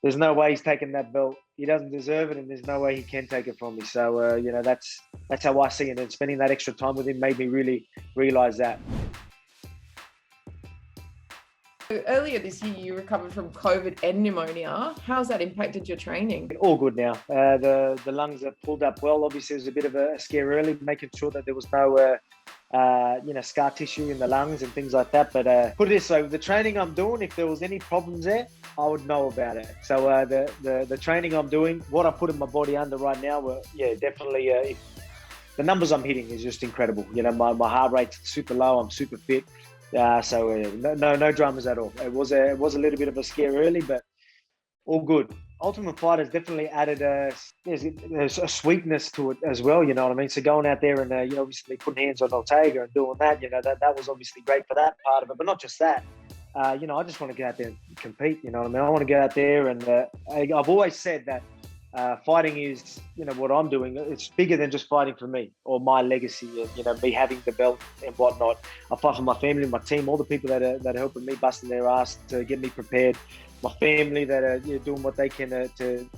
there's no way he's taking that belt. He doesn't deserve it, and there's no way he can take it from me. So, that's how I see it. And spending that extra time with him made me really realise that. Earlier this year, you recovered from COVID and pneumonia. How's that impacted your training? All good now. The lungs are pulled up well. Obviously, it was a bit of a scare early, making sure that there was no scar tissue in the lungs and things like that. But put it this way, the training I'm doing, if there was any problems there, I would know about it. So the training I'm doing, what I put in my body under right now, definitely. The numbers I'm hitting is just incredible. My heart rate's super low. I'm super fit. No dramas at all. It was a little bit of a scare early, but all good. Ultimate Fighter's definitely added there's a sweetness to it as well, you know what I mean? So going out there and, obviously putting hands on Ortega and doing that, that was obviously great for that part of it. But not just that, I just want to get out there and compete, you know what I mean? I want to get out there and I've always said that fighting is, what I'm doing, it's bigger than just fighting for me or my legacy and, me having the belt and whatnot. I fight for my family, my team, all the people that are helping me, busting their ass to get me prepared. My family that are doing what they can to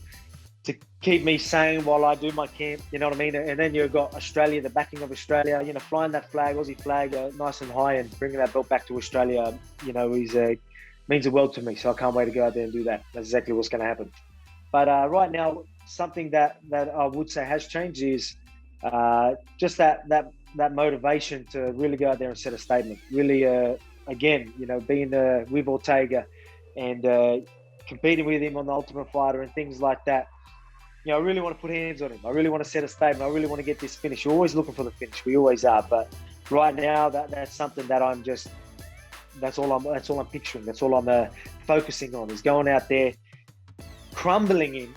keep me sane while I do my camp, you know what I mean? And then you've got Australia, the backing of Australia, flying that flag, Aussie flag, nice and high, and bringing that belt back to Australia, means the world to me. So I can't wait to go out there and do that. That's exactly what's going to happen. But right now, something that I would say has changed is just that motivation to really go out there and set a statement. Really, again, being with Ortega and competing with him on the Ultimate Fighter and things like that. I really want to put hands on him. I really want to set a statement. I really want to get this finish. You're always looking for the finish. We always are. But right now, that's something that that's all I'm picturing. That's all I'm focusing on, is going out there, crumbling him,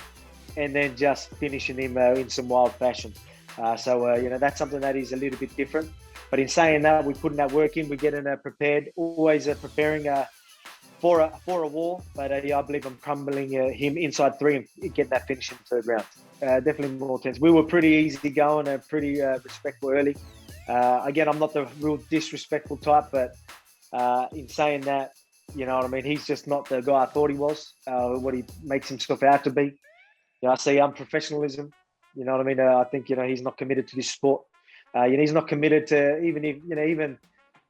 and then just finishing him in some wild fashion. That's something that is a little bit different. But in saying that, we're putting that work in. We're getting prepared, always preparing for a war. But I believe I'm crumbling him inside three and getting that finish in the third round. Definitely more tense. We were pretty easy going and pretty respectful early. Again, I'm not the real disrespectful type, but in saying that, you know what I mean? He's just not the guy I thought he was, what he makes himself out to be. I see unprofessionalism. You know what I mean? I think, he's not committed to this sport. He's not committed to even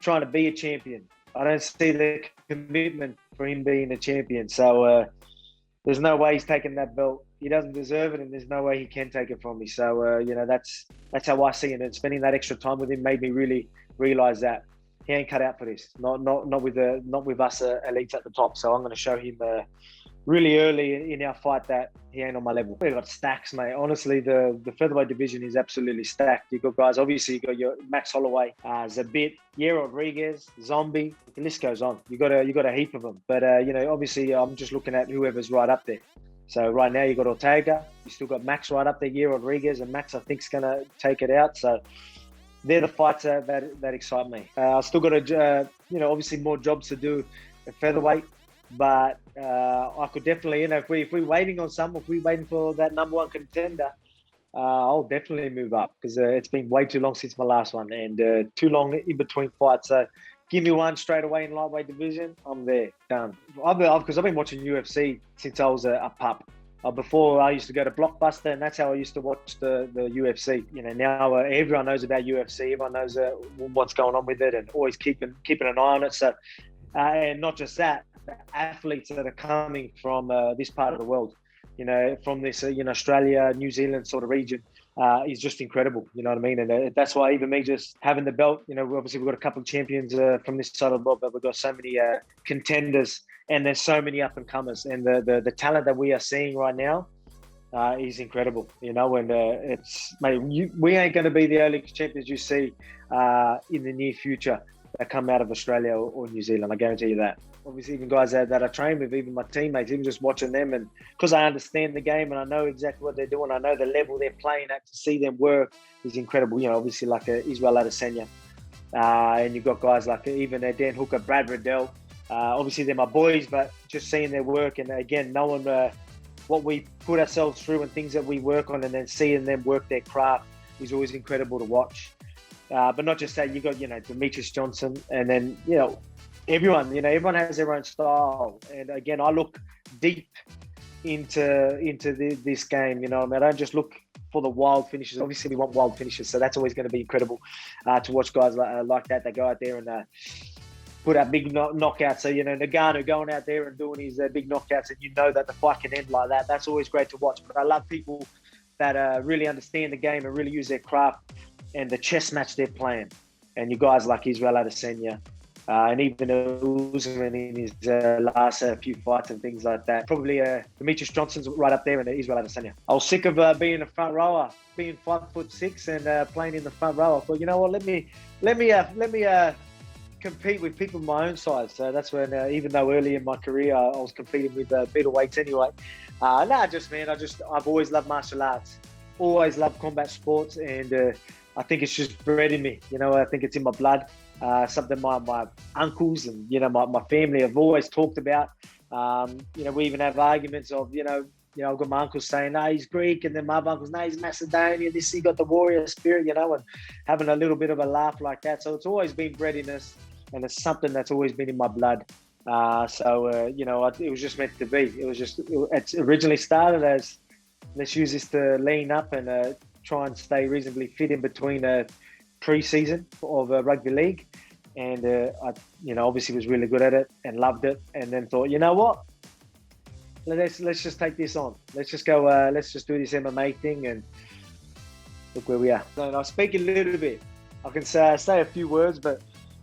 trying to be a champion. I don't see the commitment for him being a champion. So there's no way he's taking that belt. He doesn't deserve it, and there's no way he can take it from me. So, that's how I see it. And spending that extra time with him made me really realise that he ain't cut out for this. Not with us elites at the top. So I'm going to show him really early in our fight that he ain't on my level. We've got stacks, mate. Honestly, the featherweight division is absolutely stacked. You've got guys, obviously, you've got your Max Holloway, Zabit, Yair Rodriguez, Zombie. The list goes on. You got a heap of them. But, obviously, I'm just looking at whoever's right up there. So right now, you've got Ortega. You still got Max right up there, Yair Rodriguez, and Max, I think, is going to take it out. So they're the fights that excite me. I've still got obviously more jobs to do at featherweight. But I could definitely, if we're waiting on someone, if we're waiting for that number one contender, I'll definitely move up, because it's been way too long since my last one, and too long in between fights. So give me one straight away in lightweight division, I'm there, done. Because I've been watching UFC since I was a pup. Before, I used to go to Blockbuster, and that's how I used to watch the UFC. Now everyone knows about UFC. Everyone knows what's going on with it, and always keeping an eye on it. So, and not just that, the athletes that are coming from this part of the world, from this Australia, New Zealand sort of region, is just incredible. You know what I mean? And that's why even me just having the belt, obviously we've got a couple of champions from this side of the world, but we've got so many contenders, and there's so many up and comers, and the talent that we are seeing right now is incredible. And we ain't going to be the only champions you see in the near future that come out of Australia or New Zealand. I guarantee you that. Obviously, even guys that I train with, even my teammates, even just watching them, and because I understand the game and I know exactly what they're doing, I know the level they're playing at, to see them work is incredible. Obviously like Israel Adesanya, and you've got guys like even Dan Hooker, Brad Riddell. Obviously they're my boys, but just seeing their work, and again, knowing what we put ourselves through and things that we work on, and then seeing them work their craft is always incredible to watch. But not just that, you got Demetrius Johnson, and then everyone has their own style. And again, I look deep into this game. You know, I mean, I don't just look for the wild finishes. Obviously, we want wild finishes, so that's always going to be incredible to watch guys like that. They go out there and put out big knockouts. So, you know, Nagano going out there and doing his big knockouts, and you know that the fight can end like that. That's always great to watch. But I love people that really understand the game and really use their craft and the chess match they're playing. And you guys like Israel Adesanya, and even Usman in his last few fights and things like that. Probably Demetrius Johnson's right up there, and Israel Adesanya. I was sick of being a front rower, being 5'6" and playing in the front row. I thought, you know what, let me compete with people my own size. So that's when, even though early in my career I was competing with middleweights anyway. I've always loved martial arts, always loved combat sports, and I think it's just bred in me. You know, I think it's in my blood. Something my uncles and, you know, my family have always talked about. You know, we even have arguments of, you know, I've got my uncles saying, no, he's Greek, and then my other uncles, no, he's Macedonian. He got the warrior spirit, you know, and having a little bit of a laugh like that. So it's always been bred in us, and it's something that's always been in my blood. You know, it was just meant to be. It's originally started as, let's use this to lean up and try and stay reasonably fit in between pre-season of rugby league. And I, you know, obviously was really good at it and loved it. And then thought, you know what? Let's just take this on. Let's just go, let's just do this MMA thing, and look where we are. So I'll speak a little bit. I can say a few words, but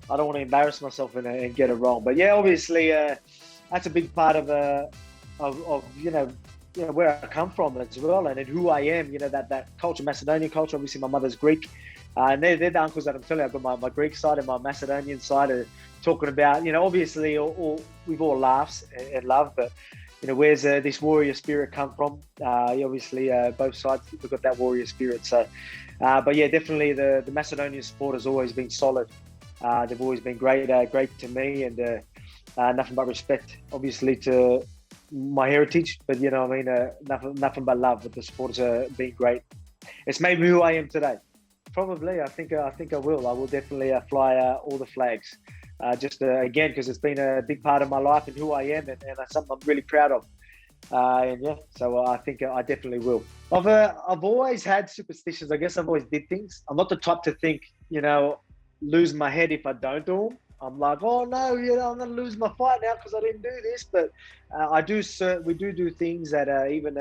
I don't want to embarrass myself and get it wrong. But yeah, obviously that's a big part of you know where I come from as well, and who I am. You know, that culture, Macedonian culture. Obviously, my mother's Greek, and they're the uncles that I'm telling you. I've got my Greek side and my Macedonian side, talking about, you know, obviously we've all laughs and love, but you know, where's this warrior spirit come from? Obviously, both sides we've got that warrior spirit. So, but yeah, definitely the Macedonian sport has always been solid. They've always been great to me, and nothing but respect, obviously, to my heritage. But you know, I mean, nothing but love. But the sport has been great. It's made me who I am today. Probably, I think I will. I will definitely fly all the flags. Just again, because it's been a big part of my life and who I am, and that's something I'm really proud of. And yeah, so I think I definitely will. I've always had superstitions. I guess I've always did things. I'm not the type to think, you know, lose my head if I don't do them. I'm like, oh no, you know, I'm gonna lose my fight now because I didn't do this. But we do things that even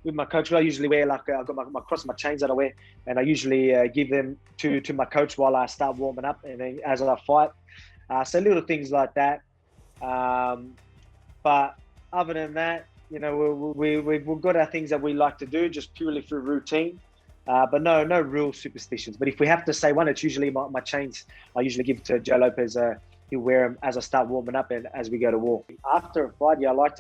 with my coach, I usually wear, like, I've got my cross, my chains that I wear, and I usually give them to my coach while I start warming up, and then as I fight. So little things like that. But other than that, you know, we've got our things that we like to do just purely through routine. But no real superstitions. But if we have to say one, it's usually my chains. I usually give to Joe Lopez. He'll wear them as I start warming up and as we go to war. After a fight, yeah, I want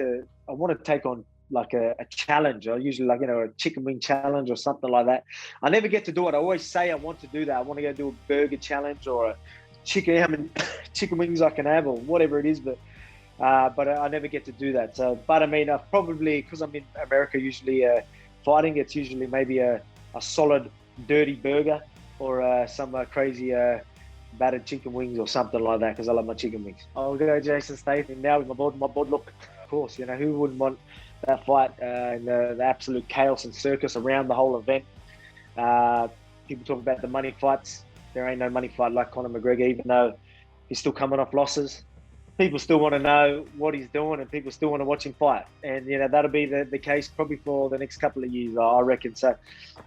to take on like a challenge. I usually, like, you know, a chicken wing challenge or something like that. I never get to do it. I always say I want to do that. I want to go do a burger challenge or how many chicken wings I can have or whatever it is. But I never get to do that. So, but I mean, probably because I'm in America usually fighting, it's usually maybe a solid dirty burger or some crazy battered chicken wings or something like that, because I love my chicken wings. I'll go Jason Statham now with my board look. Of course, you know, who wouldn't want that fight and the absolute chaos and circus around the whole event. People talk about the money fights. There ain't no money fight like Conor McGregor, even though he's still coming off losses. People still want to know what he's doing, and people still want to watch him fight. And, you know, that'll be the case probably for the next couple of years, I reckon. So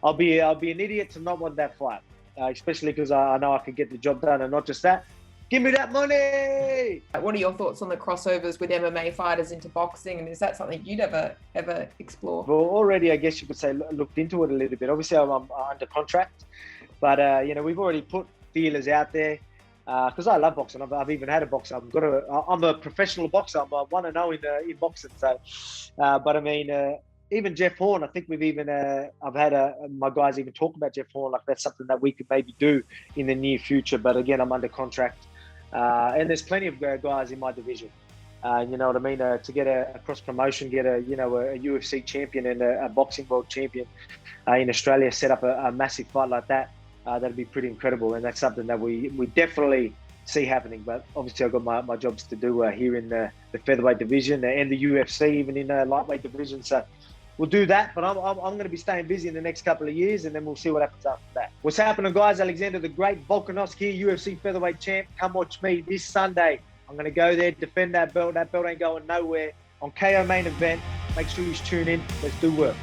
I'll be an idiot to not want that fight, especially because I know I can get the job done. And not just that, give me that money! What are your thoughts on the crossovers with MMA fighters into boxing? And is that something you'd ever explore? Well, already, I guess you could say, looked into it a little bit. Obviously, I'm under contract. But, you know, we've already put feelers out there. Because I love boxing. I've even had a boxer. I'm a professional boxer. I'm 1-0 in boxing. So, but I mean, even Jeff Horn. I think we've even I've had my guys even talk about Jeff Horn. Like, that's something that we could maybe do in the near future. But again, I'm under contract, and there's plenty of guys in my division. You know what I mean? To get a cross promotion, get a UFC champion and a boxing world champion in Australia, set up a massive fight like that. That'd be pretty incredible, and that's something that we definitely see happening. But obviously I've got my jobs to do here in the featherweight division and the UFC, even in the lightweight division. So we'll do that, but I'm going to be staying busy in the next couple of years, and then we'll see what happens after that. What's happening, guys? Alexander the Great, Volkanovski, UFC featherweight champ. Come watch me this Sunday. I'm going to go there, defend that belt. That belt ain't going nowhere. On Kayo main event. Make sure you tune in. Let's do work.